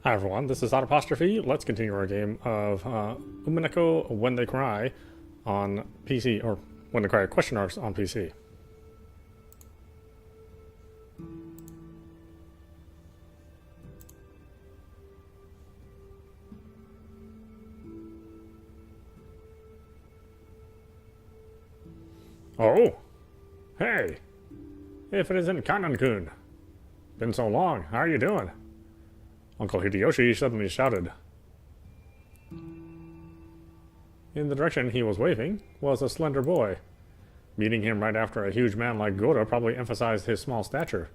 Hi everyone, this is audap. Let's continue our game of Umineko When They Cry on PC, or When They Cry question marks on PC. Oh! Hey! If it isn't Kanan-kun! Been so long, how are you doing? Uncle Hideyoshi suddenly shouted. In the direction he was waving was a slender boy. Meeting him right after a huge man like Goro probably emphasized his small stature.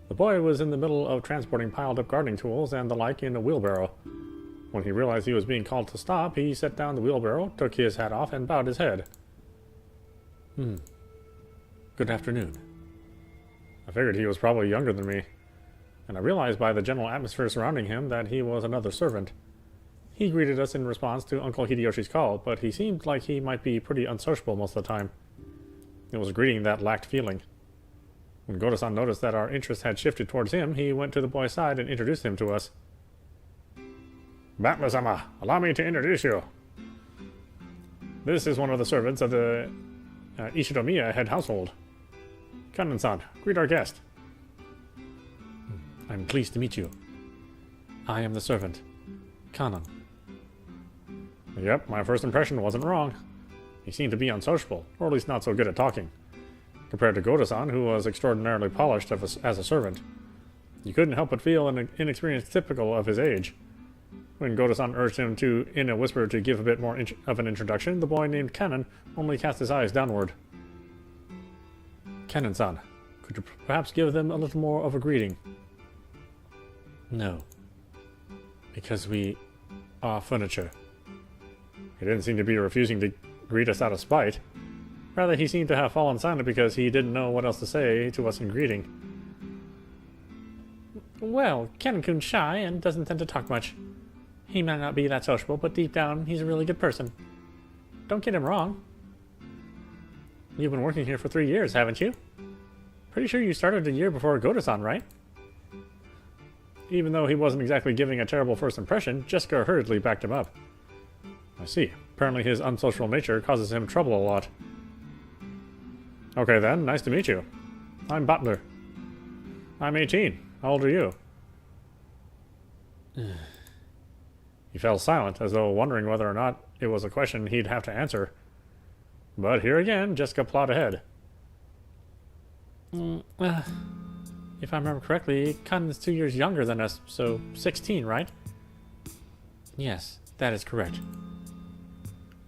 The boy was in the middle of transporting piled-up gardening tools and the like in a wheelbarrow. When he realized he was being called to stop, he set down the wheelbarrow, took his hat off, and bowed his head. Good afternoon. I figured he was probably younger than me, and I realized by the general atmosphere surrounding him that he was another servant. He greeted us in response to Uncle Hideyoshi's call, but he seemed like he might be pretty unsociable most of the time. It was a greeting that lacked feeling. When Goto-san noticed that our interest had shifted towards him, he went to the boy's side and introduced him to us. Battler-sama, allow me to introduce you. This is one of the servants of the Ishinomiya head household. Kanan-san, greet our guest. I'm pleased to meet you. I am the servant, Kanan. Yep, my first impression wasn't wrong. He seemed to be unsociable, or at least not so good at talking, compared to Goto-san, who was extraordinarily polished as a servant. You couldn't help but feel an inexperience typical of his age. When Goto-san urged him to, in a whisper, to give a bit more of an introduction, the boy named Kanan only cast his eyes downward. Kanan-san, could you perhaps give them a little more of a greeting? No. Because we are furniture. He didn't seem to be refusing to greet us out of spite. Rather, he seemed to have fallen silent because he didn't know what else to say to us in greeting. Well, Kanan-kun's shy and doesn't tend to talk much. He might not be that sociable, but deep down, he's a really good person. Don't get him wrong. You've been working here for 3 years, haven't you? Pretty sure you started a year before Goto-san, right? Even though he wasn't exactly giving a terrible first impression, Jessica hurriedly backed him up. I see. Apparently his unsocial nature causes him trouble a lot. Okay then, nice to meet you. I'm Butler. I'm 18. How old are you? He fell silent, as though wondering whether or not it was a question he'd have to answer. But here again, Jessica plowed ahead. If I remember correctly, Kanan's 2 years younger than us, so 16, right? Yes, that is correct.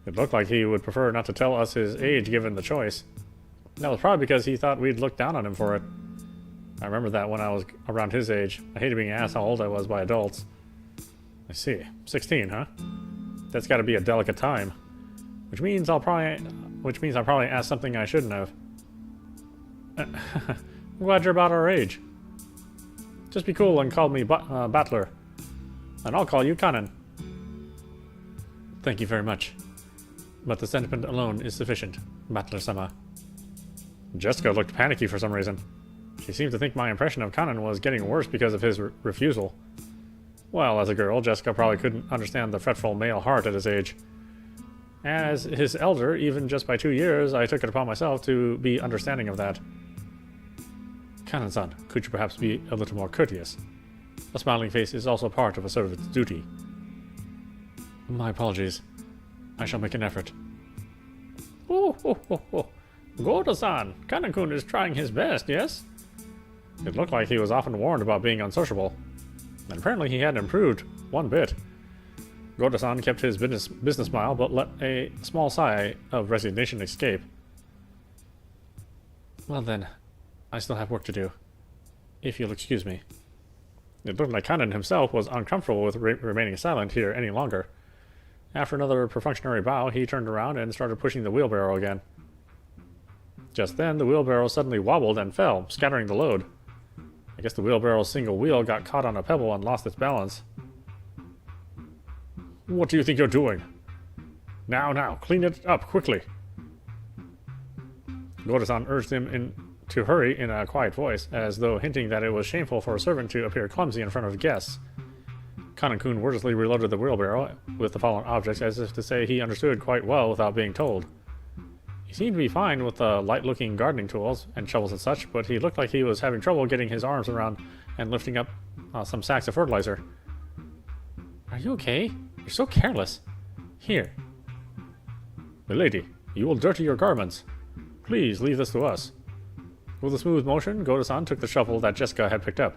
It looked like he would prefer not to tell us his age given the choice. That was probably because he thought we'd look down on him for it. I remember that when I was around his age. I hated being asked how old I was by adults. I see. 16, huh? That's got to be a delicate time. Which means I'll probably ask something I shouldn't have. I'm glad you're about our age. Just be cool and call me Battler. And I'll call you Kanan. Thank you very much. But the sentiment alone is sufficient, Battler-sama. Jessica looked panicky for some reason. She seemed to think my impression of Kanan was getting worse because of his refusal. Well, as a girl, Jessica probably couldn't understand the fretful male heart at his age. As his elder, even just by 2 years, I took it upon myself to be understanding of that. Kanan-san, could you perhaps be a little more courteous? A smiling face is also part of a servant's duty. My apologies. I shall make an effort. Oh. Goto-san, Kanan-kun is trying his best, yes? It looked like he was often warned about being unsociable. And apparently he hadn't improved one bit. Goto-san kept his business smile, but let a small sigh of resignation escape. Well then, I still have work to do. If you'll excuse me. It looked like Kanan himself was uncomfortable with remaining silent here any longer. After another perfunctory bow, he turned around and started pushing the wheelbarrow again. Just then, the wheelbarrow suddenly wobbled and fell, scattering the load. I guess the wheelbarrow's single wheel got caught on a pebble and lost its balance. What do you think you're doing? Now, clean it up, quickly. Goto-san urged him to hurry in a quiet voice, as though hinting that it was shameful for a servant to appear clumsy in front of guests. Kanekun wordlessly reloaded the wheelbarrow with the fallen objects as if to say he understood quite well without being told. He seemed to be fine with the light-looking gardening tools and shovels and such, but he looked like he was having trouble getting his arms around and lifting up some sacks of fertilizer. Are you okay? You're so careless. Here. Milady, you will dirty your garments. Please leave this to us. With a smooth motion, Goto-san took the shovel that Jessica had picked up.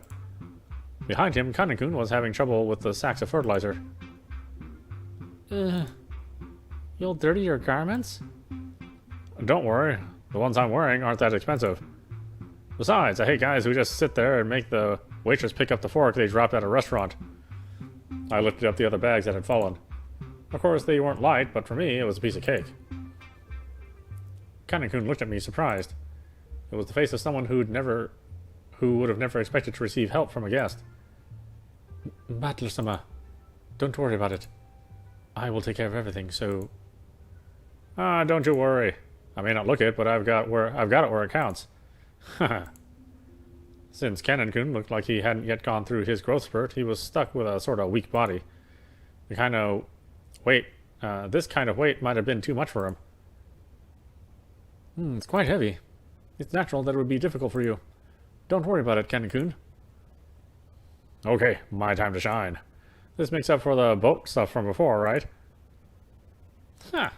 Behind him, Kanekun was having trouble with the sacks of fertilizer. You'll dirty your garments? Don't worry, the ones I'm wearing aren't that expensive. Besides, I hate guys who just sit there and make the waitress pick up the fork they dropped at a restaurant. I lifted up the other bags that had fallen. Of course, they weren't light, but for me, it was a piece of cake. Kanekun looked at me surprised. It was the face of someone who would have never expected to receive help from a guest. Butler-sama, don't worry about it. I will take care of everything, so... don't you worry. I may not look it, but I've got it where it counts. Since Kanekun looked like he hadn't yet gone through his growth spurt, he was stuck with a sort of weak body. This kind of weight might have been too much for him. It's quite heavy. It's natural that it would be difficult for you. Don't worry about it, Kanekun. Okay, my time to shine. This makes up for the boat stuff from before, right? Huh.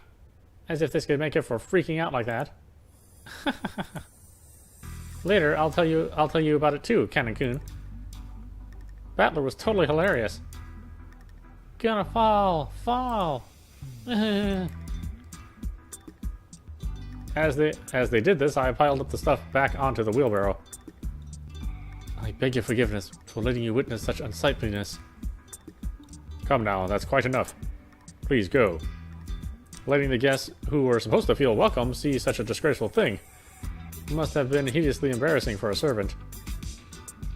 As if this could make it for freaking out like that. Later, I'll tell you about it too, Kanekun. Battler was totally hilarious. Gonna fall. As they did this, I piled up the stuff back onto the wheelbarrow. I beg your forgiveness for letting you witness such unsightliness. Come now, that's quite enough. Please go. Letting the guests who were supposed to feel welcome see such a disgraceful thing must have been hideously embarrassing for a servant.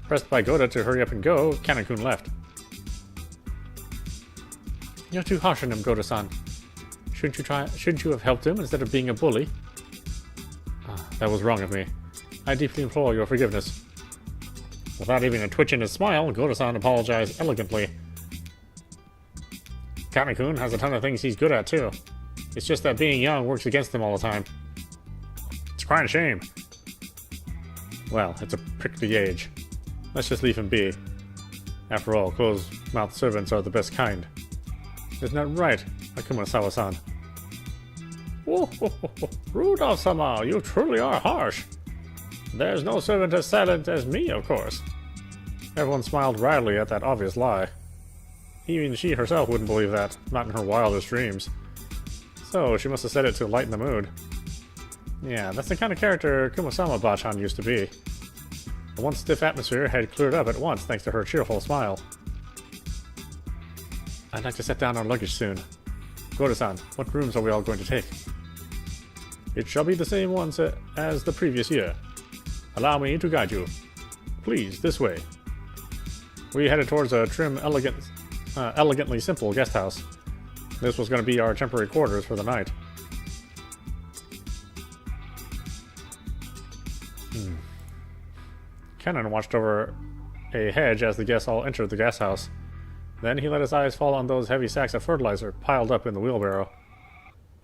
Pressed by Goto to hurry up and go, Kanekun left. You're too harsh on him, Goto-san. Shouldn't you have helped him instead of being a bully? That was wrong of me. I deeply implore your forgiveness. Without even a twitch in his smile, Goto-san apologized elegantly. Kanekun has a ton of things he's good at, too. It's just that being young works against him all the time. It's quite a shame. Well, it's a prickly age. Let's just leave him be. After all, closed-mouthed servants are the best kind. Isn't that right, Akumasawa-san? Rudolph-sama, you truly are harsh. There's no servant as silent as me, of course. Everyone smiled wryly at that obvious lie. Even she herself wouldn't believe that, not in her wildest dreams. So, she must have said it to lighten the mood. Yeah, that's the kind of character Kumasama-bachan used to be. The once stiff atmosphere had cleared up at once thanks to her cheerful smile. I'd like to set down our luggage soon. Goto-san, what rooms are we all going to take? It shall be the same ones as the previous year. Allow me to guide you. Please, this way. We headed towards a trim, elegantly simple guest house. This was going to be our temporary quarters for the night. Kennen watched over a hedge as the guests all entered the guest house. Then he let his eyes fall on those heavy sacks of fertilizer piled up in the wheelbarrow.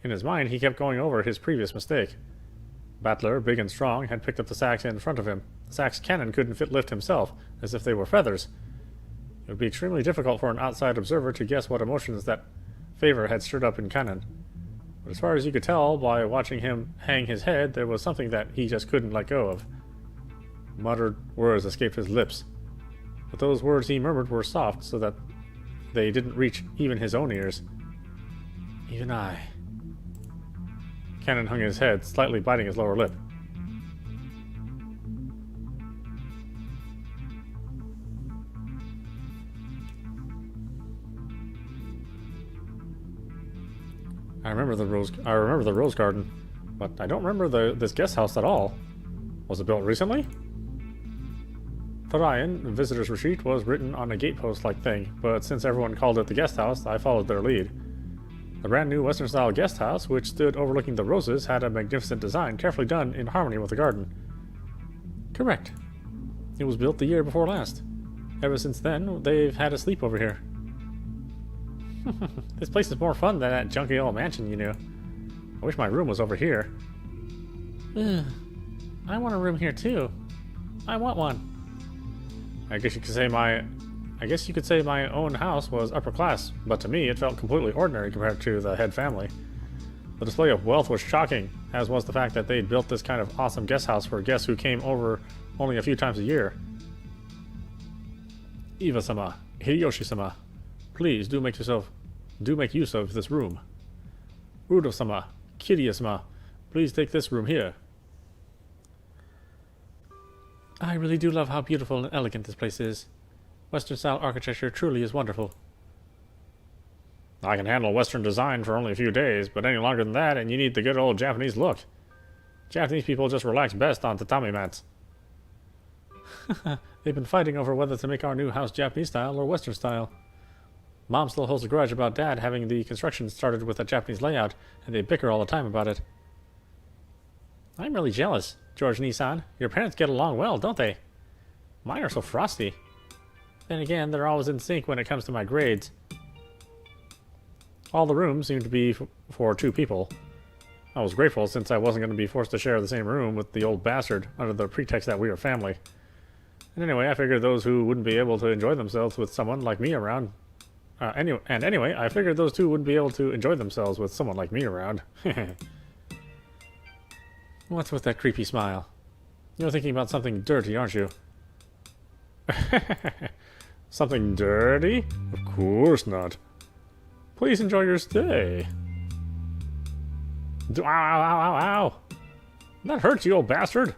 In his mind, he kept going over his previous mistake. Battler, big and strong, had picked up the sacks in front of him. The sacks Kennen couldn't lift himself, as if they were feathers. It would be extremely difficult for an outside observer to guess what emotions that favor had stirred up in Kennen. But as far as you could tell by watching him hang his head, there was something that he just couldn't let go of. Muttered words escaped his lips. But those words he murmured were soft, so that they didn't reach even his own ears. Even I. Kennen hung his head, slightly biting his lower lip. I remember the rose garden, but I don't remember this guest house at all. Was it built recently? Thorian, Visitor's Retreat, was written on a gatepost-like thing, but since everyone called it the guest house, I followed their lead. The brand new Western-style guest house, which stood overlooking the roses, had a magnificent design carefully done in harmony with the garden. Correct. It was built the year before last. Ever since then, they've had a sleepover here. This place is more fun than that junky old mansion you knew. I wish my room was over here. Ugh. I want a room here too. I want one. I guess you could say my own house was upper class, but to me it felt completely ordinary compared to the head family. The display of wealth was shocking, as was the fact that they'd built this kind of awesome guest house for guests who came over only a few times a year. Iwa-sama, Hideyoshi-sama, please do make use of this room. Udo-sama, Kiryu-sama, please take this room here. I really do love how beautiful and elegant this place is. Western-style architecture truly is wonderful. I can handle Western design for only a few days, but any longer than that, and you need the good old Japanese look. Japanese people just relax best on tatami mats. They've been fighting over whether to make our new house Japanese style or Western style. Mom still holds a grudge about Dad having the construction started with a Japanese layout, and they bicker all the time about it. I'm really jealous, George Nissan. Your parents get along well, don't they? Mine are so frosty. Then again, they're always in sync when it comes to my grades. All the rooms seem to be for two people. I was grateful since I wasn't going to be forced to share the same room with the old bastard under the pretext that we were family. And anyway, I figured those who wouldn't be able to enjoy themselves with someone like me around... Anyway, I figured those two wouldn't be able to enjoy themselves with someone like me around. What's with that creepy smile? You're thinking about something dirty, aren't you? Something dirty? Of course not. Please enjoy your stay. Ow, ow, ow, ow. That hurts, you old bastard.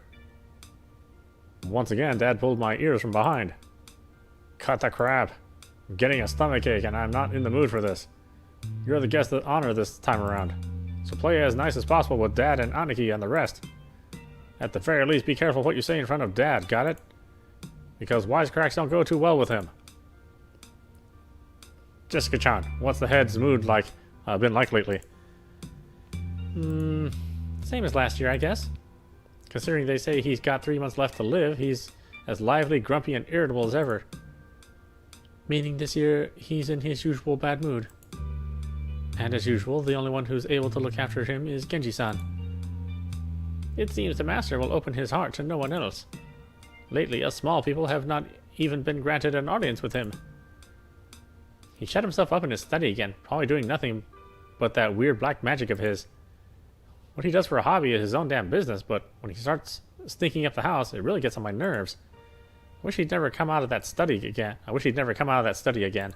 Once again, Dad pulled my ears from behind. Cut the crap. I'm getting a stomachache and I'm not in the mood for this. You're the guest of honor this time around. So play as nice as possible with Dad and Aniki and the rest. At the very least, be careful what you say in front of Dad, got it? Because wisecracks don't go too well with him. Jessica-chan, what's the head's mood been like lately? Same as last year, I guess. Considering they say he's got 3 months left to live, he's as lively, grumpy, and irritable as ever. Meaning this year, he's in his usual bad mood. And as usual, the only one who's able to look after him is Genji-san. It seems the master will open his heart to no one else. Lately, us small people have not even been granted an audience with him. He shut himself up in his study again, probably doing nothing but that weird black magic of his. What he does for a hobby is his own damn business, but when he starts stinking up the house, it really gets on my nerves. I wish he'd never come out of that study again.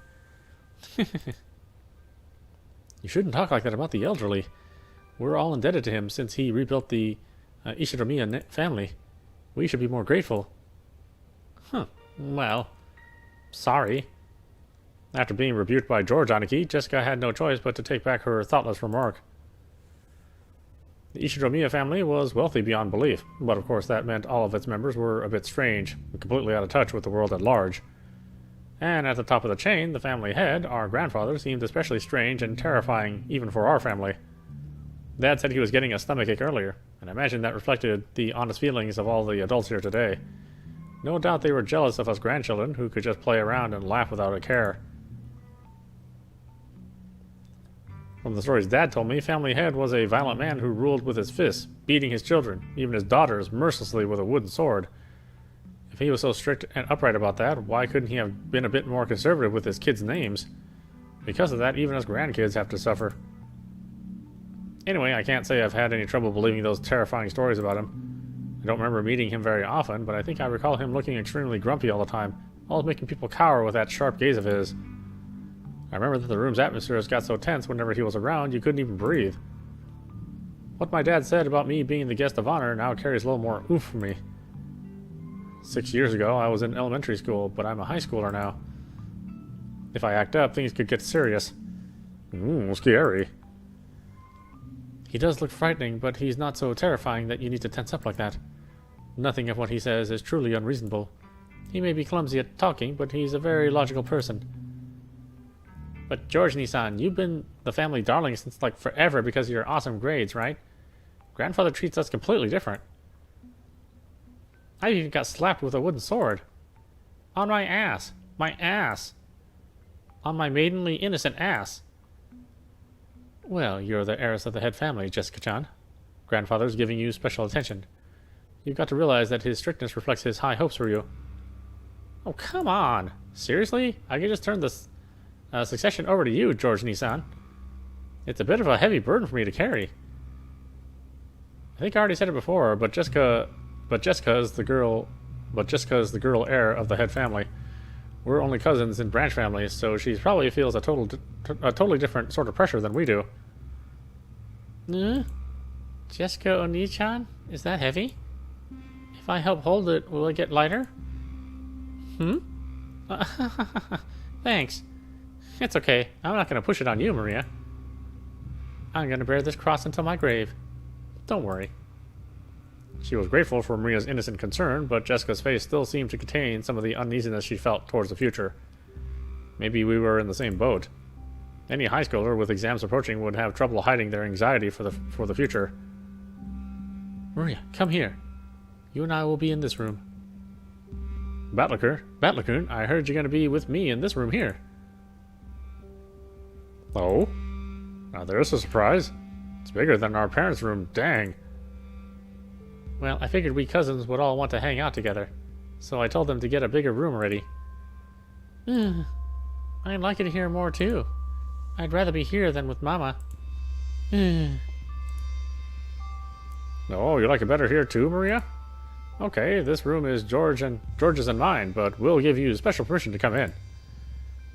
You shouldn't talk like that about the elderly. We're all indebted to him since he rebuilt the Ishinomiya family. We should be more grateful. Well, sorry. After being rebuked by George Aniki, Jessica had no choice but to take back her thoughtless remark. The Ishinomiya family was wealthy beyond belief, but of course that meant all of its members were a bit strange, and completely out of touch with the world at large. And at the top of the chain, the family head, our grandfather, seemed especially strange and terrifying even for our family. Dad said he was getting a stomachache earlier, and I imagine that reflected the honest feelings of all the adults here today. No doubt they were jealous of us grandchildren who could just play around and laugh without a care. From the stories Dad told me, Family Head was a violent man who ruled with his fists, beating his children, even his daughters, mercilessly with a wooden sword. If he was so strict and upright about that, why couldn't he have been a bit more conservative with his kids' names? Because of that, even us grandkids have to suffer. Anyway, I can't say I've had any trouble believing those terrifying stories about him. I don't remember meeting him very often, but I think I recall him looking extremely grumpy all the time, always making people cower with that sharp gaze of his. I remember that the room's atmosphere got so tense whenever he was around, you couldn't even breathe. What my dad said about me being the guest of honor now carries a little more oomph for me. 6 years ago, I was in elementary school, but I'm a high schooler now. If I act up, things could get serious. Scary. He does look frightening, but he's not so terrifying that you need to tense up like that. Nothing of what he says is truly unreasonable. He may be clumsy at talking, but he's a very logical person. But George Nissan, you've been the family darling since forever because of your awesome grades, right? Grandfather treats us completely different. I even got slapped with a wooden sword. On my ass. My ass. on my maidenly innocent ass. Well, you're the heiress of the head family, Jessica-chan. Grandfather's giving you special attention. You've got to realize that his strictness reflects his high hopes for you. Oh, come on. Seriously? I can just turn this succession over to you, George Nissan. It's a bit of a heavy burden for me to carry. I think I already said it before, but Jessica is the girl heir of the head family. We're only cousins in branch families, so she probably feels a totally different sort of pressure than we do. Jessica Oni-chan? Is that heavy? If I help hold it, will it get lighter? Thanks. It's okay. I'm not going to push it on you, Maria. I'm going to bear this cross until my grave. Don't worry. She was grateful for Maria's innocent concern, but Jessica's face still seemed to contain some of the uneasiness she felt towards the future. Maybe we were in the same boat. Any high schooler with exams approaching would have trouble hiding their anxiety for the future. Maria, come here. You and I will be in this room. Batlakun, I heard you're going to be with me in this room here. Oh? Now there's a surprise. It's bigger than our parents' room, dang. Well, I figured we cousins would all want to hang out together, so I told them to get a bigger room ready. I'd like it here more too. I'd rather be here than with Mama. Oh, you like it better here too, Maria? Okay, this room is George's and mine, but we'll give you special permission to come in.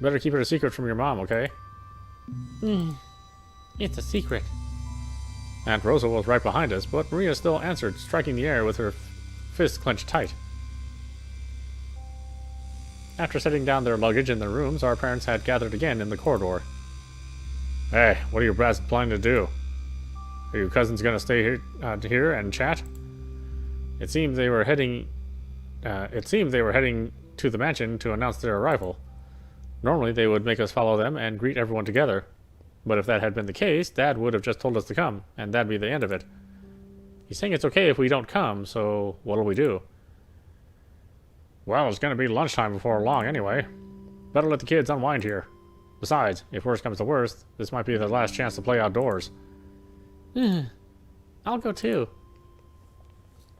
Better keep it a secret from your mom, okay? It's a secret. Aunt Rosa was right behind us, but Maria still answered, striking the air with her fists clenched tight. After setting down their luggage in their rooms, our parents had gathered again in the corridor. Hey, what are your brats planning to do? Are you cousins going to stay here and chat? It seemed they were heading to the mansion to announce their arrival. Normally, they would make us follow them and greet everyone together. But if that had been the case, Dad would have just told us to come, and that'd be the end of it. He's saying it's okay if we don't come, so what'll we do? Well, it's going to be lunchtime before long anyway. Better let the kids unwind here. Besides, if worst comes to worst, this might be their last chance to play outdoors. I'll go too.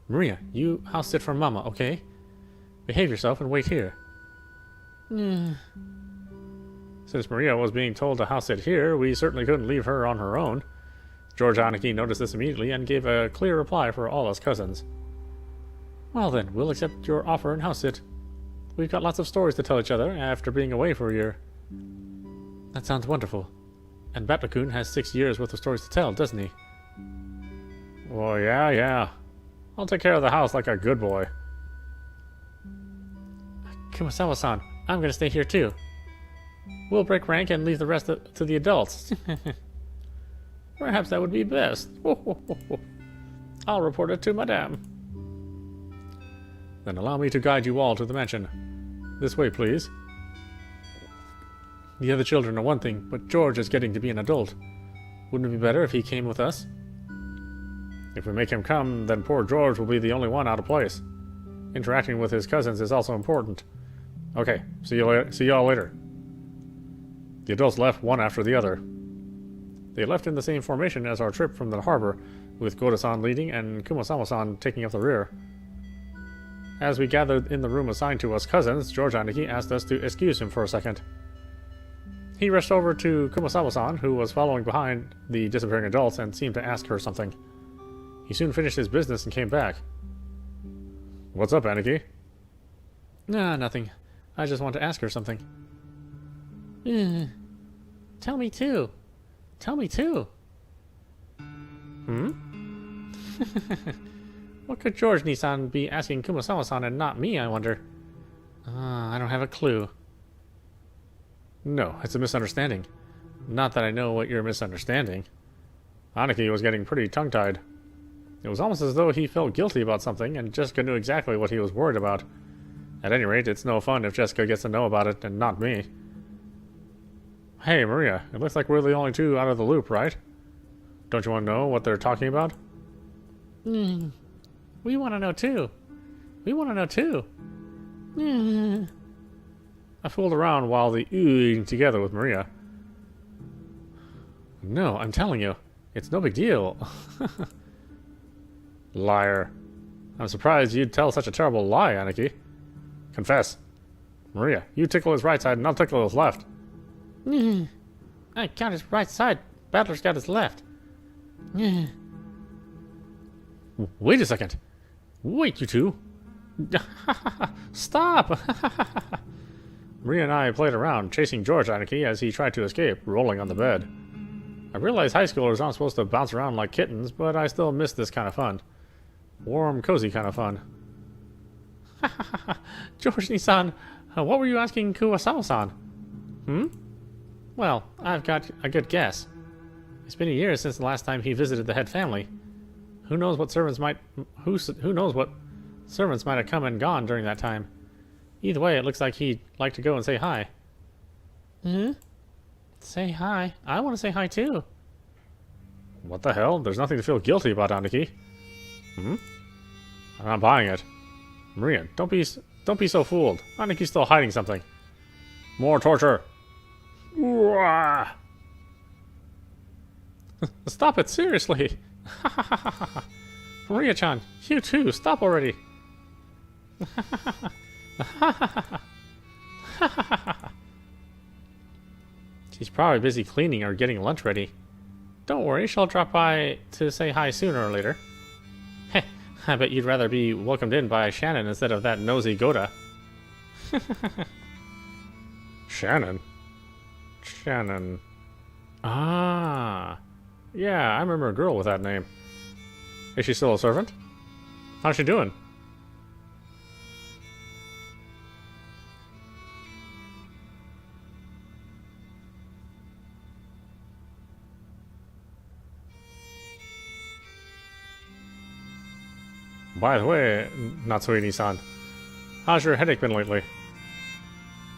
Maria, you house sit for Mama, okay? Behave yourself and wait here. Since Maria was being told to house sit here, we certainly couldn't leave her on her own. George Aniki noticed this immediately and gave a clear reply for all us cousins. Well then, we'll accept your offer and house sit. We've got lots of stories to tell each other after being away for a year. That sounds wonderful. And Batlakun has 6 years worth of stories to tell, doesn't he? Well, yeah. I'll take care of the house like a good boy. Kumasawa-san, I'm going to stay here too. We'll break rank and leave the rest to the adults. Perhaps that would be best. I'll report it to Madame. Then allow me to guide you all to the mansion. This way, please. The other children are one thing, but George is getting to be an adult. Wouldn't it be better if he came with us? If we make him come, then poor George will be the only one out of place. Interacting with his cousins is also important. Okay, see you all later. The adults left one after the other. They left in the same formation as our trip from the harbor, with Goda-san leading and Kumasawa-san taking up the rear. As we gathered in the room assigned to us cousins, George Aniki asked us to excuse him for a second. He rushed over to Kumasawa-san, who was following behind the disappearing adults, and seemed to ask her something. He soon finished his business and came back. What's up, Aniki? Nah, nothing. I just want to ask her something. Tell me too. What could George Nissan be asking Kumasawa-san and not me, I wonder? I don't have a clue. No, it's a misunderstanding. Not that I know what you're misunderstanding. Aniki was getting pretty tongue-tied. It was almost as though he felt guilty about something, and Jessica knew exactly what he was worried about. At any rate, it's no fun if Jessica gets to know about it and not me. Hey, Maria, it looks like we're the only two out of the loop, right? Don't you want to know what they're talking about? We want to know too. I fooled around while the eating together with Maria. No, I'm telling you, it's no big deal. Liar. I'm surprised you'd tell such a terrible lie, Aniki. Confess. Maria, you tickle his right side and I'll tickle his left. I got his right side. Battler's got his left. Wait a second. Wait, you two. Stop! Maria and I played around, chasing George Aniki as he tried to escape, rolling on the bed. I realize high schoolers aren't supposed to bounce around like kittens, but I still miss this kind of fun. Warm, cozy kind of fun. George Nisan, what were you asking Kuwasawa-san? Well, I've got a good guess. It's been a year since the last time he visited the head family. Who knows what servants might have come and gone during that time. Either way, it looks like he'd like to go and say hi. Say hi? I want to say hi too. What the hell? There's nothing to feel guilty about, Aniki. I'm not buying it. Maria, don't be so fooled. Aniki's still hiding something. More torture. Stop it, seriously. Maria-chan, you too, stop already. She's probably busy cleaning or getting lunch ready. Don't worry, she'll drop by to say hi sooner or later. Heh, I bet you'd rather be welcomed in by Shannon instead of that nosy Goda. Shannon? Shannon. Ah. Yeah, I remember a girl with that name. Is she still a servant? How's she doing? By the way, Natsuini-san, how's your headache been lately?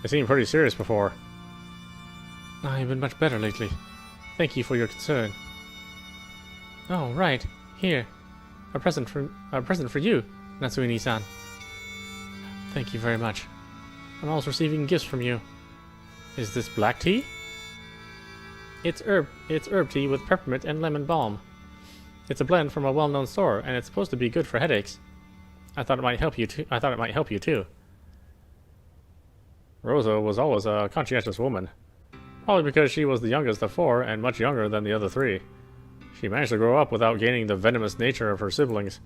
It seemed pretty serious before. I've been much better lately. Thank you for your concern. Oh, right. Here. A present for you, Natsuini-san. Thank you very much. I'm also receiving gifts from you. Is this black tea? It's herb tea with peppermint and lemon balm. It's a blend from a well-known store, and it's supposed to be good for headaches. I thought it might help you too. Rosa was always a conscientious woman. Probably because she was the youngest of four and much younger than the other three. She managed to grow up without gaining the venomous nature of her siblings.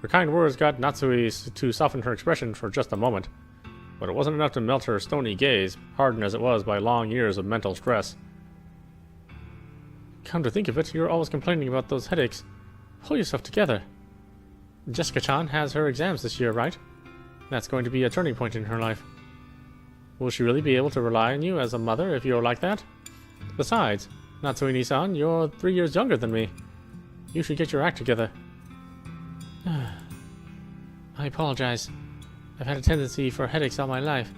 Her kind words got Natsui to soften her expression for just a moment, but it wasn't enough to melt her stony gaze, hardened as it was by long years of mental stress. Come to think of it, you're always complaining about those headaches. Pull yourself together. Jessica-chan has her exams this year, right? That's going to be a turning point in her life. Will she really be able to rely on you as a mother if you're like that? Besides, Natsuini-san, you're 3 years younger than me. You should get your act together. I apologize. I've had a tendency for headaches all my life.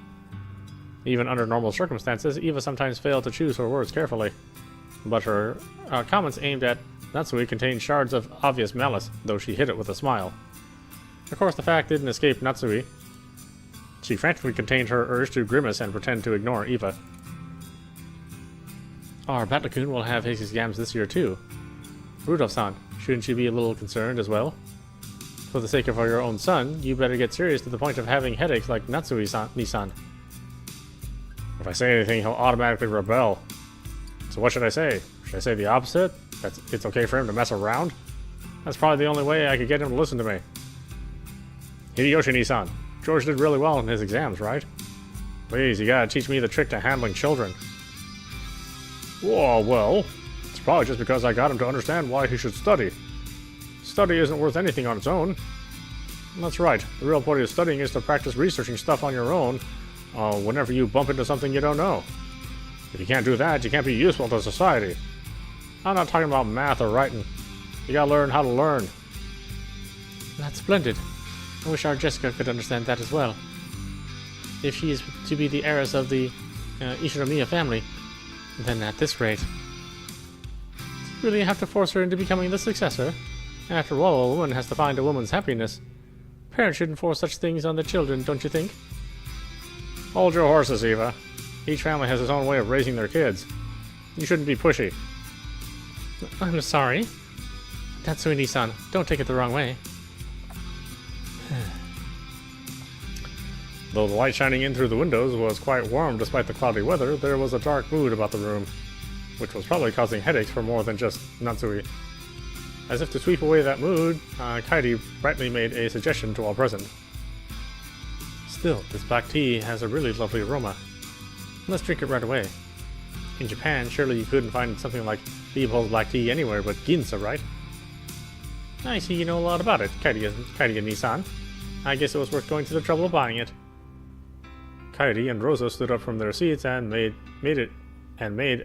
Even under normal circumstances, Eva sometimes failed to choose her words carefully. But her comments aimed at Natsui contained shards of obvious malice, though she hid it with a smile. Of course, the fact didn't escape Natsui. She frantically contained her urge to grimace and pretend to ignore Eva. Our Battler-kun will have his exams this year too. Rudolph-san, shouldn't you be a little concerned as well? For the sake of your own son, you better get serious to the point of having headaches like Natsui-san. If I say anything, he'll automatically rebel. So what should I say? Should I say the opposite? That it's okay for him to mess around? That's probably the only way I could get him to listen to me. Hideyoshi-Nisan, George did really well in his exams, right? Please, you gotta teach me the trick to handling children. Whoa, well, it's probably just because I got him to understand why he should study. Study isn't worth anything on its own. That's right, the real point of studying is to practice researching stuff on your own whenever you bump into something you don't know. If you can't do that, you can't be useful to society. I'm not talking about math or writing. You gotta learn how to learn. That's splendid. I wish our Jessica could understand that as well. If she is to be the heiress of the Ishinomiya family, then at this rate... You really have to force her into becoming the successor? After all, a woman has to find a woman's happiness. Parents shouldn't force such things on their children, don't you think? Hold your horses, Eva. Each family has its own way of raising their kids. You shouldn't be pushy. I'm sorry. Tatsuini-san, don't take it the wrong way. Though the light shining in through the windows was quite warm despite the cloudy weather, there was a dark mood about the room, which was probably causing headaches for more than just Natsui. As if to sweep away that mood, Kairi brightly made a suggestion to all present. Still, this black tea has a really lovely aroma. Let's drink it right away. In Japan, surely you couldn't find something like Beebal's black tea anywhere but Ginza, right? I see you know a lot about it, Kairi and Nissan. I guess it was worth going to the trouble of buying it. Kairi and Rosa stood up from their seats and made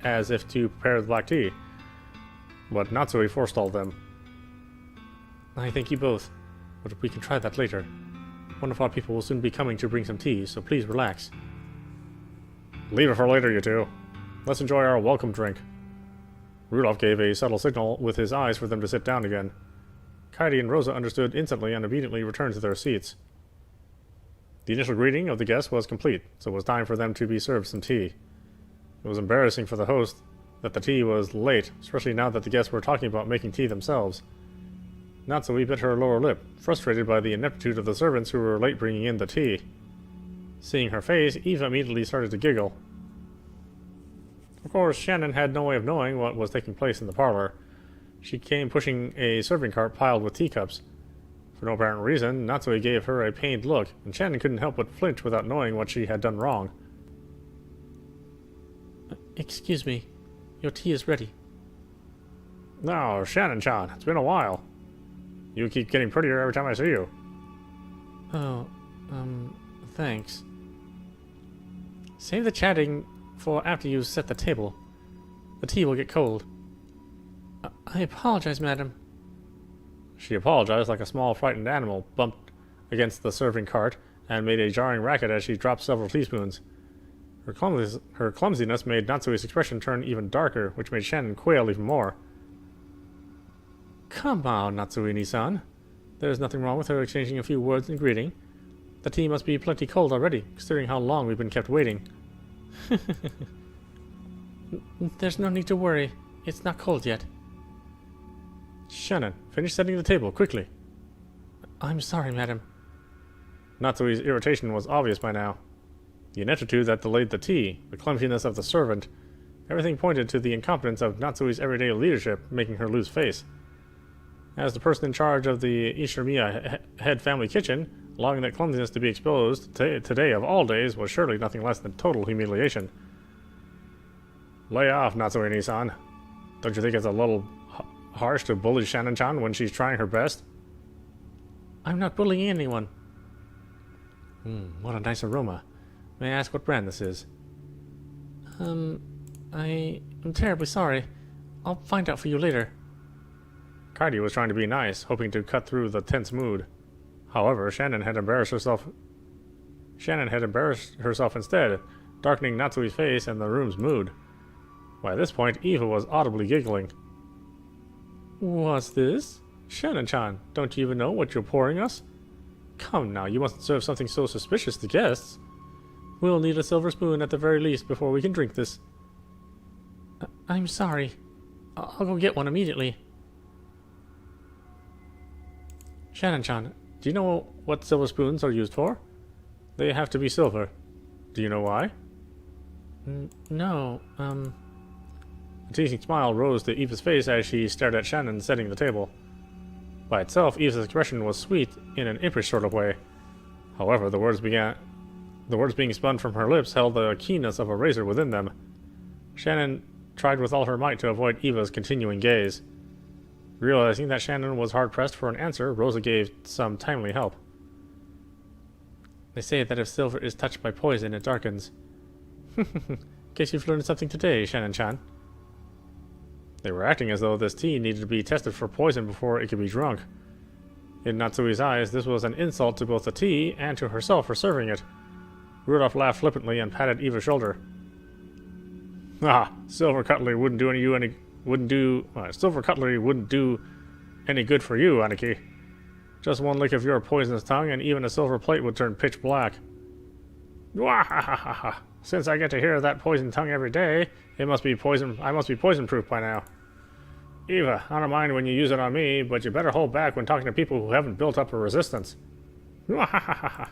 as if to prepare the black tea. But Natsui forestalled them. I thank you both, but we can try that later. One of our people will soon be coming to bring some tea, so please relax. Leave it for later, you two. Let's enjoy our welcome drink. Rudolph gave a subtle signal with his eyes for them to sit down again. Kairi and Rosa understood instantly and immediately returned to their seats. The initial greeting of the guests was complete, so it was time for them to be served some tea. It was embarrassing for the host that the tea was late, especially now that the guests were talking about making tea themselves. Natsui bit her lower lip, frustrated by the ineptitude of the servants who were late bringing in the tea. Seeing her face, Eva immediately started to giggle. Of course, Shannon had no way of knowing what was taking place in the parlor. She came pushing a serving cart piled with teacups. For no apparent reason, Natsui gave her a pained look, and Shannon couldn't help but flinch without knowing what she had done wrong. Excuse me. Your tea is ready. No, Shannon-chan, it's been a while. You keep getting prettier every time I see you. Oh, thanks. Save the chatting for after you set the table. The tea will get cold. I apologize, madam. She apologized like a small frightened animal, bumped against the serving cart, and made a jarring racket as she dropped several teaspoons. Her clumsiness made Natsui's expression turn even darker, which made Shannon quail even more. Come on, Natsui-san. There's nothing wrong with her exchanging a few words in greeting. The tea must be plenty cold already, considering how long we've been kept waiting. There's no need to worry. It's not cold yet. Shannon, finish setting the table, quickly. I'm sorry, madam. Natsui's irritation was obvious by now. The ineptitude that delayed the tea, the clumsiness of the servant, everything pointed to the incompetence of Natsui's everyday leadership, making her lose face. As the person in charge of the Ishimiya head family kitchen, allowing that clumsiness to be exposed today of all days was surely nothing less than total humiliation. Lay off, Natsui-san. Don't you think it's a little harsh to bully Shannon-chan when she's trying her best? I'm not bullying anyone. What a nice aroma. May I ask what brand this is? I'm terribly sorry. I'll find out for you later. Kairi was trying to be nice, hoping to cut through the tense mood. However, Shannon had embarrassed herself instead, darkening Natsui's face and the room's mood. By this point, Eva was audibly giggling. What's this? Shannon-chan, don't you even know what you're pouring us? Come now, you mustn't serve something so suspicious to guests. We'll need a silver spoon at the very least before we can drink this. I'm sorry. I'll go get one immediately. Shannon-chan, do you know what silver spoons are used for? They have to be silver. Do you know why? No, A teasing smile rose to Eva's face as she stared at Shannon setting the table. By itself, Eva's expression was sweet in an impish sort of way. However, the words being spun from her lips held the keenness of a razor within them. Shannon tried with all her might to avoid Eva's continuing gaze. Realizing that Shannon was hard-pressed for an answer, Rosa gave some timely help. They say that if silver is touched by poison, it darkens. Guess you've learned something today, Shannon-chan. They were acting as though this tea needed to be tested for poison before it could be drunk. In Natsui's eyes, this was an insult to both the tea and to herself for serving it. Rudolph laughed flippantly and patted Eva's shoulder. Silver cutlery wouldn't do any good for you, Aniki. Just one lick of your poisonous tongue and even a silver plate would turn pitch black. Wahahaha. Since I get to hear that poison tongue every day, it must be poison. I must be poison-proof by now. Eva, I don't mind when you use it on me, but you better hold back when talking to people who haven't built up a resistance. Wahahaha.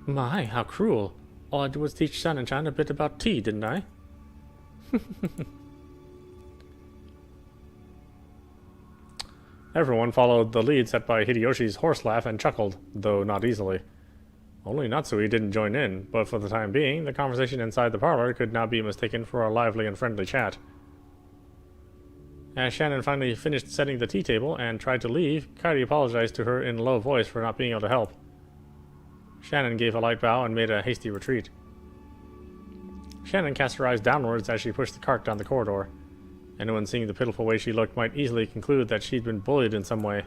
My, how cruel. All I did was teach Shan-chan a bit about tea, didn't I? Everyone followed the lead set by Hideyoshi's horse laugh and chuckled, though not easily. Only Natsui didn't join in, but for the time being, the conversation inside the parlor could now be mistaken for a lively and friendly chat. As Shannon finally finished setting the tea table and tried to leave, Kairi apologized to her in a low voice for not being able to help. Shannon gave a light bow and made a hasty retreat. Shannon cast her eyes downwards as she pushed the cart down the corridor. Anyone seeing the pitiful way she looked might easily conclude that she'd been bullied in some way.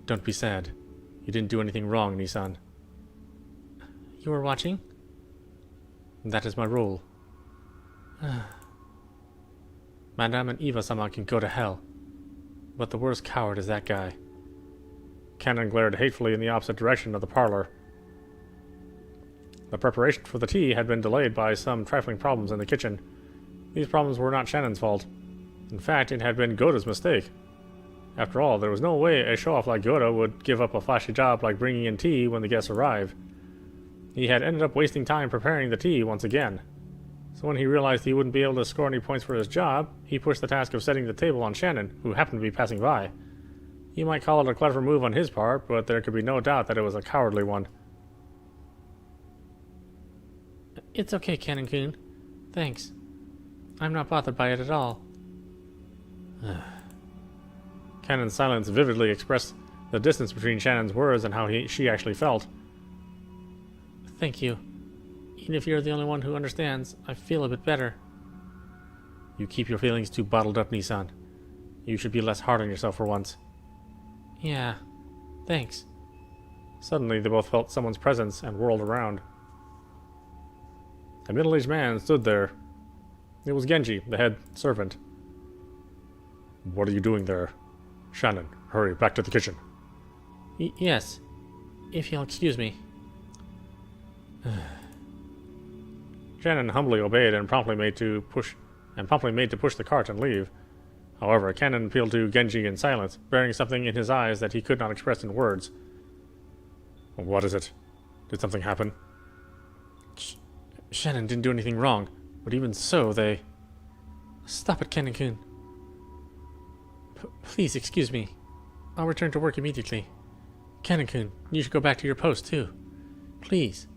Don't be sad. You didn't do anything wrong, Nissan. You were watching? That is my rule. Madame and Eva-sama can go to hell. But the worst coward is that guy. Cannon glared hatefully in the opposite direction of the parlor. The preparation for the tea had been delayed by some trifling problems in the kitchen. These problems were not Shannon's fault. In fact, it had been Goda's mistake. After all, there was no way a show-off like Goda would give up a flashy job like bringing in tea when the guests arrived. He had ended up wasting time preparing the tea once again. So when he realized he wouldn't be able to score any points for his job, he pushed the task of setting the table on Shannon, who happened to be passing by. You might call it a clever move on his part, but there could be no doubt that it was a cowardly one. It's okay, Cannon-kun. Thanks. I'm not bothered by it at all. Cannon's silence vividly expressed the distance between Shannon's words and how she actually felt. Thank you. Even if you're the only one who understands, I feel a bit better. You keep your feelings too bottled up, Nissan. You should be less hard on yourself for once. Yeah, thanks. Suddenly, they both felt someone's presence and whirled around. A middle-aged man stood there. It was Genji, the head servant. What are you doing there? Shannon, hurry, back to the kitchen. Yes, if you'll excuse me. Shannon humbly obeyed and promptly made to push the cart and leave. However, Cannon appealed to Genji in silence, bearing something in his eyes that he could not express in words. What is it? Did something happen? Shannon didn't do anything wrong, but even so, they... Stop it, Cannon-kun. Please excuse me. I'll return to work immediately. Cannon-kun, you should go back to your post, too. Please.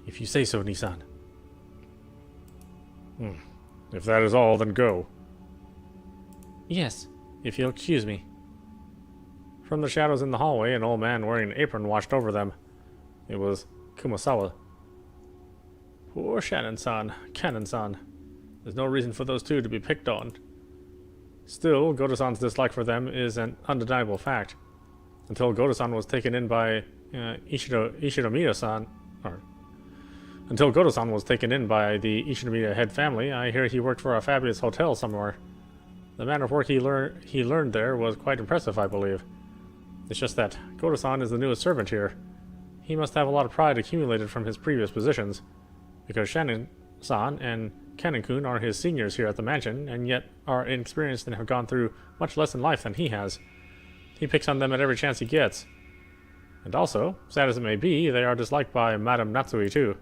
If you say so, Nissan. If that is all, then go. Yes, if you'll excuse me. From the shadows in the hallway, an old man wearing an apron watched over them. It was Kumasawa. Poor Shannon-san, Cannon-san. There's no reason for those two to be picked on. Still, Goda-san's dislike for them is an undeniable fact. Until Goda-san was taken in by Ishinomiya-san, until Goda-san was taken in by the Ishinomiya head family, I hear he worked for a fabulous hotel somewhere. The manner of work he learned there was quite impressive, I believe. It's just that Goda-san is the newest servant here. He must have a lot of pride accumulated from his previous positions, because Shannon-san and Cannon-kun are his seniors here at the mansion, and yet are inexperienced and have gone through much less in life than he has. He picks on them at every chance he gets. And also, sad as it may be, they are disliked by Madame Natsui too.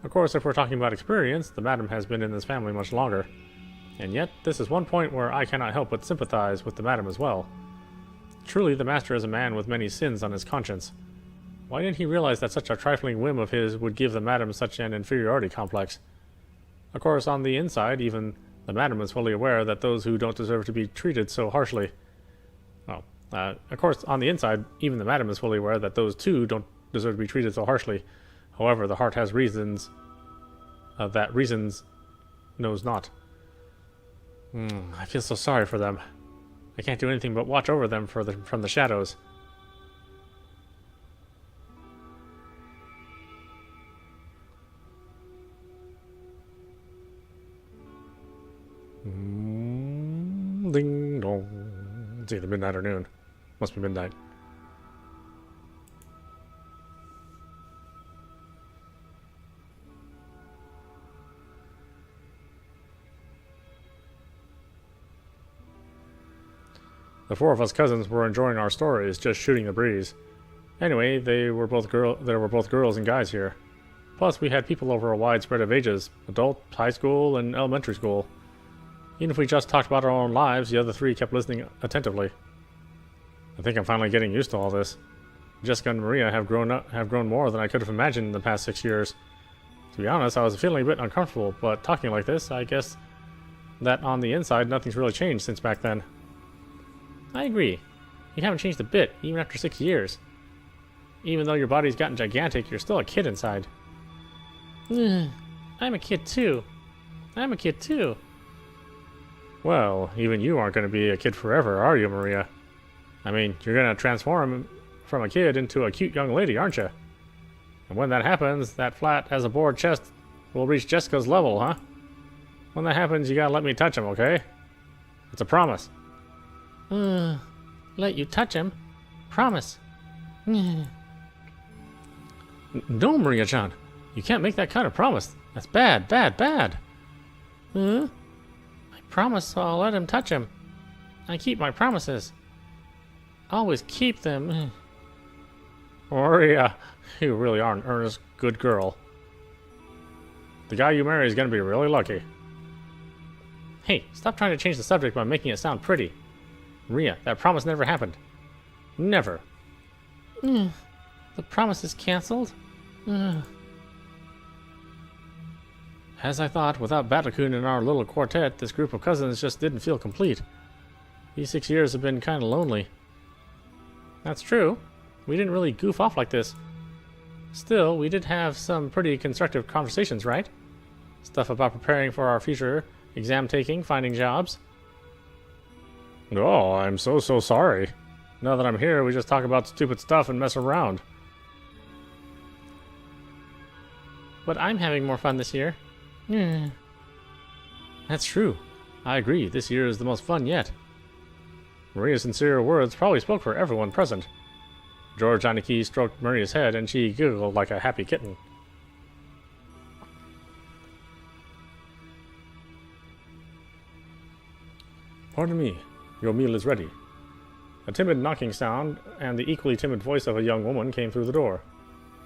Of course, if we're talking about experience, the Madam has been in this family much longer. And yet, this is one point where I cannot help but sympathize with the Madam as well. Truly, the Master is a man with many sins on his conscience. Why didn't he realize that such a trifling whim of his would give the Madam such an inferiority complex? Of course, on the inside, even the Madam is fully aware that those who don't deserve to be treated so harshly... of course, on the inside, even the Madam is fully aware that those too don't deserve to be treated so harshly. However, the heart has reasons that reasons knows not. I feel so sorry for them. I can't do anything but watch over them from the shadows. Ding dong. It's either midnight or noon. Must be midnight. The four of us cousins were enjoying our stories, just shooting the breeze. Anyway, there were both girls and guys here. Plus, we had people over a wide spread of ages, adult, high school, and elementary school. Even if we just talked about our own lives, the other three kept listening attentively. I think I'm finally getting used to all this. Jessica and Maria have grown more than I could have imagined in the past 6 years. To be honest, I was feeling a bit uncomfortable, but talking like this, I guess that on the inside, nothing's really changed since back then. I agree. You haven't changed a bit, even after 6 years. Even though your body's gotten gigantic, you're still a kid inside. I'm a kid too. I'm a kid too. Well, even you aren't going to be a kid forever, are you, Maria? I mean, you're going to transform from a kid into a cute young lady, aren't you? And when that happens, that flat as a board chest will reach Jessica's level, huh? When that happens, you gotta let me touch him, okay? It's a promise. Let you touch him? Promise. No, Maria-chan. You can't make that kind of promise. That's bad, bad, bad. I promise, so I'll let him touch him. I keep my promises. Always keep them. Maria, you really are an earnest, good girl. The guy you marry is gonna be really lucky. Hey, stop trying to change the subject by making it sound pretty. Maria, that promise never happened. Never. The promise is cancelled? As I thought, without Battle-kun in our little quartet, this group of cousins just didn't feel complete. These 6 years have been kinda lonely. That's true. We didn't really goof off like this. Still, we did have some pretty constructive conversations, right? Stuff about preparing for our future, exam taking, finding jobs. Oh, I'm so sorry. Now that I'm here, we just talk about stupid stuff and mess around. But I'm having more fun this year. That's true. I agree, this year is the most fun yet. Maria's sincere words probably spoke for everyone present. George Aniki stroked Maria's head and she giggled like a happy kitten. Pardon me, your meal is ready. A timid knocking sound and the equally timid voice of a young woman came through the door.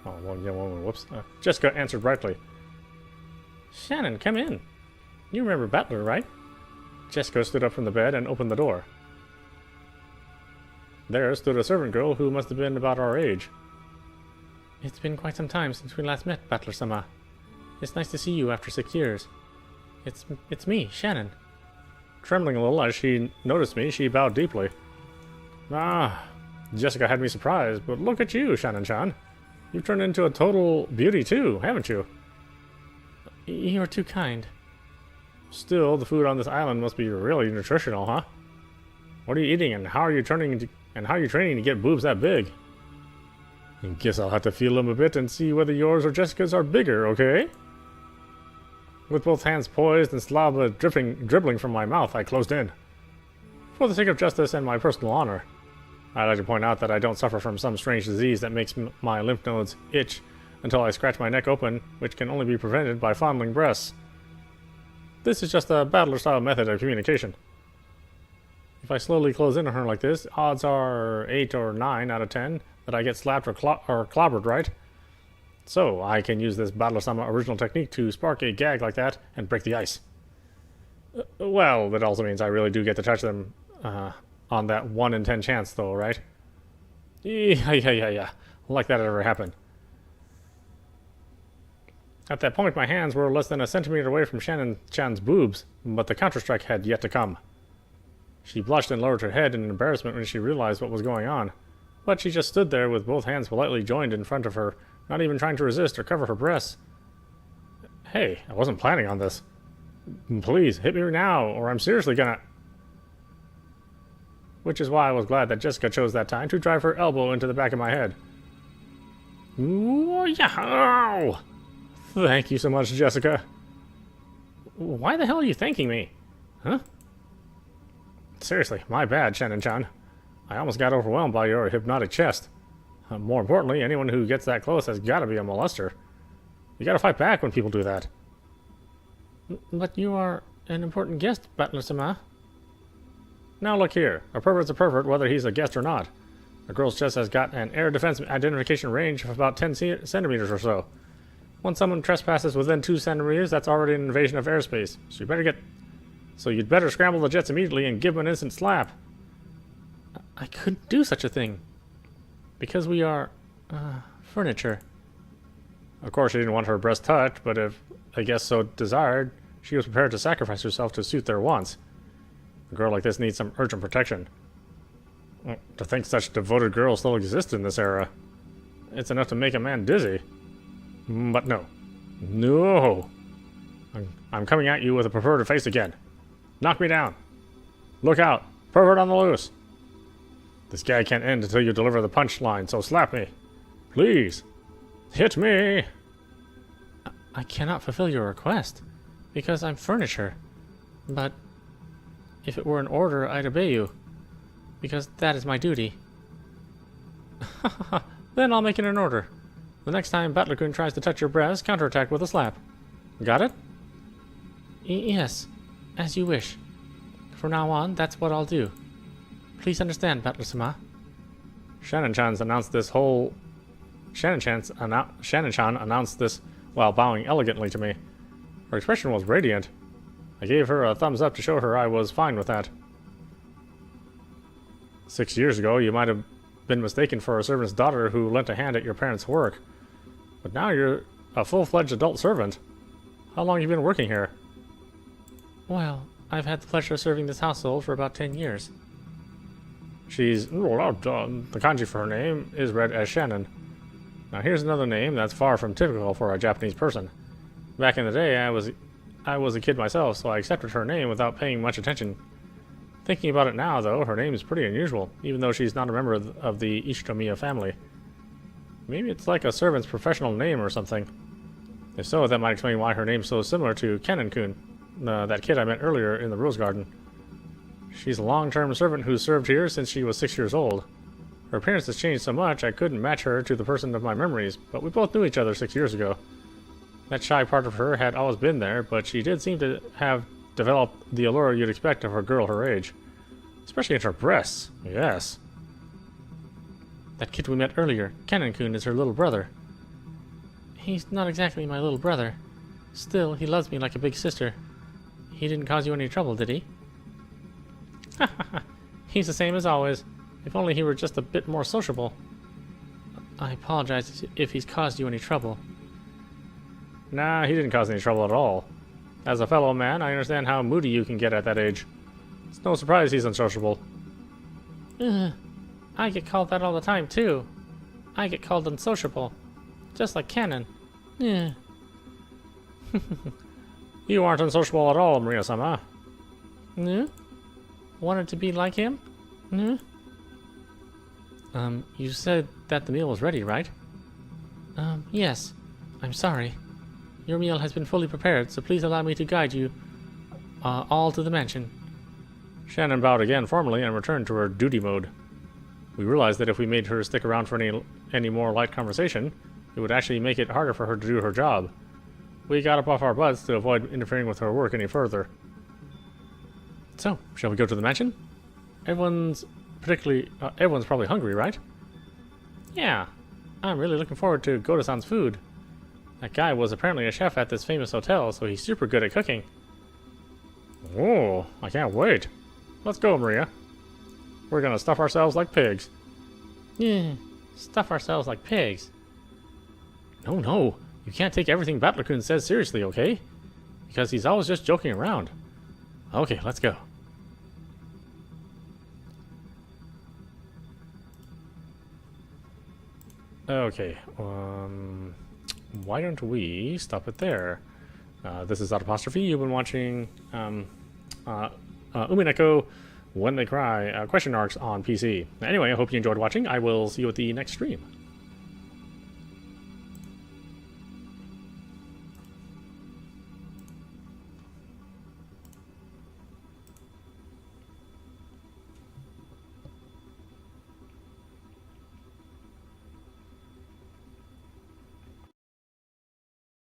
Oh, well, young woman, whoops. Jessica answered brightly. Shannon, come in. You remember Butler, right? Jessica stood up from the bed and opened the door. There stood a servant girl who must have been about our age. It's been quite some time since we last met, Butler-sama. It's nice to see you after 6 years. It's me, Shannon. Trembling a little as she noticed me, she bowed deeply. Jessica had me surprised, but look at you, Shannon-chan. You've turned into a total beauty too, haven't you? You're too kind. Still, the food on this island must be really nutritional, huh? What are you eating, and how are you training to get boobs that big? I guess I'll have to feel them a bit and see whether yours or Jessica's are bigger, okay? With both hands poised and slobber dribbling from my mouth, I closed in. For the sake of justice and my personal honor, I'd like to point out that I don't suffer from some strange disease that makes my lymph nodes itch until I scratch my neck open, which can only be prevented by fondling breasts. This is just a battler-style method of communication. If I slowly close in on her like this, odds are 8 or 9 out of 10 that I get slapped or clobbered, right? So, I can use this Battler-sama original technique to spark a gag like that and break the ice. Well, that also means I really do get to touch them on that 1 in 10 chance, though, right? Yeah. Like that ever happened. At that point, my hands were less than a centimeter away from Shannon-chan's boobs, but the counter-strike had yet to come. She blushed and lowered her head in embarrassment when she realized what was going on, but she just stood there with both hands politely joined in front of her, not even trying to resist or cover her breasts. Hey, I wasn't planning on this. Please, hit me now, or I'm seriously gonna... Which is why I was glad that Jessica chose that time to drive her elbow into the back of my head. Ooh, yeah! Ow! Thank you so much, Jessica. Why the hell are you thanking me? Huh? Seriously, my bad, Shannon-chan. I almost got overwhelmed by your hypnotic chest. More importantly, anyone who gets that close has got to be a molester. You gotta fight back when people do that. But you are an important guest, Butler-sama. Now look here. A pervert's a pervert whether he's a guest or not. A girl's chest has got an air defense identification range of about 10 centimeters or so. Once someone trespasses within 2 centimeters, that's already an invasion of airspace. So you'd better scramble the jets immediately and give him an instant slap. I couldn't do such a thing. Because we are, furniture. Of course, she didn't want her breast touched, but if a guest so desired, she was prepared to sacrifice herself to suit their wants. A girl like this needs some urgent protection. To think such devoted girls still exist in this era. It's enough to make a man dizzy. But no. No! I'm coming at you with a perverted face again. Knock me down. Look out. Pervert on the loose. This gag can't end until you deliver the punchline, so slap me. Please. Hit me. I cannot fulfill your request, because I'm furniture. But if it were an order, I'd obey you, because that is my duty. Then I'll make it an order. The next time Battler-kun tries to touch your breast, counterattack with a slap. Got it? Yes, as you wish. From now on, that's what I'll do. Please understand, Battler-sama. Shannon-chan announced this while bowing elegantly to me. Her expression was radiant. I gave her a thumbs up to show her I was fine with that. 6 years ago, you might have been mistaken for a servant's daughter who lent a hand at your parents' work. But now you're a full-fledged adult servant. How long have you been working here? Well, I've had the pleasure of serving this household for about 10 years. The kanji for her name is read as Shannon. Now here's another name that's far from typical for a Japanese person. Back in the day, I was a kid myself, so I accepted her name without paying much attention. Thinking about it now, though, her name is pretty unusual, even though she's not a member of the Ishitomiya family. Maybe it's like a servant's professional name or something. If so, that might explain why her name's so similar to Kennen-kun, that kid I met earlier in the Rose Garden. She's a long-term servant who's served here since she was 6 years old. Her appearance has changed so much I couldn't match her to the person of my memories, but we both knew each other 6 years ago. That shy part of her had always been there, but she did seem to have developed the allure you'd expect of a girl her age. Especially at her breasts, yes. That kid we met earlier, Kennen-kun, is her little brother. He's not exactly my little brother. Still, he loves me like a big sister. He didn't cause you any trouble, did he? He's the same as always. If only he were just a bit more sociable. I apologize if he's caused you any trouble. Nah, he didn't cause any trouble at all. As a fellow man, I understand how moody you can get at that age. It's no surprise he's unsociable. I get called that all the time, too. I get called unsociable. Just like Kennen. You aren't unsociable at all, Maria-sama. Wanted to be like him? You said that the meal was ready, right? Yes. I'm sorry. Your meal has been fully prepared, so please allow me to guide you all to the mansion. Shannon bowed again formally and returned to her duty mode. We realized that if we made her stick around for any more light conversation, it would actually make it harder for her to do her job. We got up off our butts to avoid interfering with her work any further. So, shall we go to the mansion? Everyone's probably hungry, right? Yeah. I'm really looking forward to Goda-san's food. That guy was apparently a chef at this famous hotel, so he's super good at cooking. Oh, I can't wait. Let's go, Maria. We're gonna stuff ourselves like pigs. Stuff ourselves like pigs. No. You can't take everything Battler-kun says seriously, okay? Because he's always just joking around. Okay, let's go. Okay, why don't we stop it there? This is audap. You've been watching Umineko When They Cry question arcs on PC. Anyway, I hope you enjoyed watching. I will see you at the next stream.